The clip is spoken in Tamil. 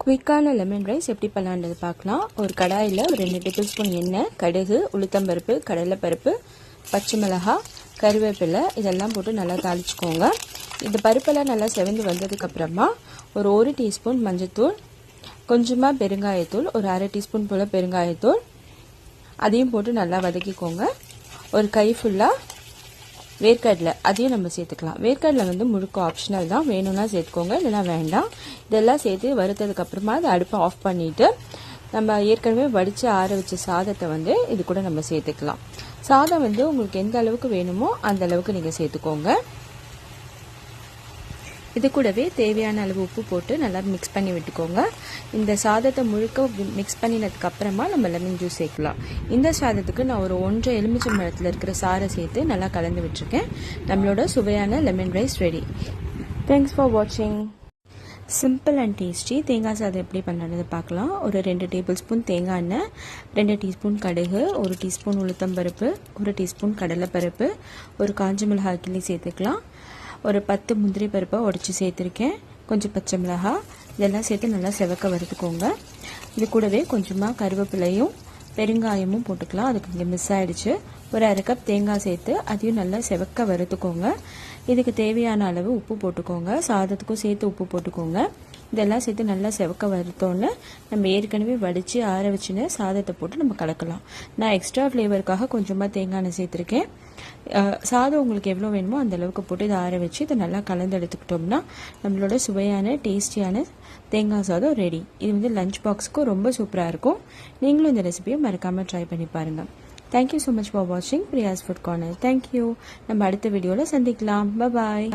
குயிக்கான லெமன் ரைஸ் எப்படி பண்ணலான்றது பார்க்கலாம். ஒரு கடாயில் ஒரு 2 டேபிள் ஸ்பூன் எண்ணெய், கடுகு, உளுத்தம்பருப்பு, கடலைப்பருப்பு, பச்சை மிளகாய், கருவேப்பிலை இதெல்லாம் போட்டு நல்லா தாளிச்சுக்கோங்க. இந்த பருப்பெல்லாம் நல்லா செவந்து வந்ததுக்கப்புறமா ஒரு 1 டீஸ்பூன் மஞ்சத்தூள், கொஞ்சமாக பெருங்காயத்தூள், ஒரு அரை டீஸ்பூன் போல் பெருங்காயத்தூள் அதையும் போட்டு நல்லா வதக்கிக்கோங்க. ஒரு கை ஃபுல்லாக வேர்க்கடலை அதையும் நம்ம சேர்த்துக்கலாம். வேர்க்கடலை முழுக்க ஆப்ஷனல் தான், வேணும்னா சேர்த்துக்கோங்க, இல்லைனா வேண்டாம். இதெல்லாம் சேர்த்து வறுத்ததுக்கப்புறமா அதை அடுப்பை ஆஃப் பண்ணிவிட்டு நம்ம ஏற்கனவே வடித்து ஆற வச்ச சாதத்தை இது கூட நம்ம சேர்த்துக்கலாம். சாதம் உங்களுக்கு எந்த அளவுக்கு வேணுமோ அந்த அளவுக்கு நீங்கள் சேர்த்துக்கோங்க. இது கூடவே தேவையான அளவு உப்பு போட்டு நல்லா மிக்ஸ் பண்ணி விட்டுக்கோங்க. இந்த சாதத்தை முழுக்க மிக்ஸ் பண்ணினதுக்கு அப்புறமா நம்ம லெமன் ஜூஸ் சேர்க்கலாம். இந்த சாதத்துக்கு நான் ஒரு 1.5 எலுமிச்சம்பழத்தில் இருக்கிற சாறை சேர்த்து நல்லா கலந்து விட்டுருக்கேன். நம்மளோட சுவையான lemon rice ready. Thanks for வாட்சிங். சிம்பிள் அண்ட் டேஸ்டி தேங்காய் சாதம் எப்படி பண்ணுறது பார்க்கலாம். ஒரு 2 டேபிள் ஸ்பூன் தேங்காய் எண்ணெய், 2 டீஸ்பூன் கடுகு, 1 டீஸ்பூன் உளுத்தம்பருப்பு, 1 டீஸ்பூன் கடலைப்பருப்பு, ஒரு காஞ்ச மிளகாய் கிள்ளி சேர்த்துக்கலாம். ஒரு 10 முந்திரி பருப்பை உடச்சி சேர்த்துருக்கேன். கொஞ்சம் பச்சை மிளகாய் இதெல்லாம் சேர்த்து நல்லா செவக்க வறுத்துக்கோங்க. இது கூடவே கொஞ்சமாக கருவேப்பிலையும் பெருங்காயமும் போட்டுக்கலாம். அது கொஞ்சம் மிஸ் ஆகிடுச்சு. ஒரு அரை கப் தேங்காய் சேர்த்து அதையும் நல்லா செவக்க வறுத்துக்கோங்க. இதுக்கு தேவையான அளவு உப்பு போட்டுக்கோங்க. சாதத்துக்கும் சேர்த்து உப்பு போட்டுக்கோங்க. இதெல்லாம் சேர்த்து நல்லா செவக்க வறுத்தோன்னு நம்ம ஏற்கனவே வடித்து ஆற வச்சுன்னு சாதத்தை போட்டு நம்ம கலக்கலாம். நான் எக்ஸ்ட்ரா ஃப்ளேவருக்காக கொஞ்சமாக தேங்காய் எண்ணெய் சேர்த்துருக்கேன். சாதம் உங்களுக்கு எவ்வளோ வேணுமோ அந்த அளவுக்கு போட்டு இதை ஆற வச்சு இதை நல்லா கலந்து எடுத்துக்கிட்டோம்னா நம்மளோட சுவையான டேஸ்டியான தேங்காய் சாதம் ரெடி. இது லஞ்ச் பாக்ஸுக்கும் ரொம்ப சூப்பராக இருக்கும். நீங்களும் இந்த ரெசிபியை மறக்காமல் ட்ரை பண்ணி பாருங்கள். தேங்க்யூ ஸோ மச் ஃபார் வாட்சிங் பிரியாஸ் ஃபுட் கார்னர். தேங்க்யூ. நம்ம அடுத்த வீடியோவில் சந்திக்கலாம். பாய்.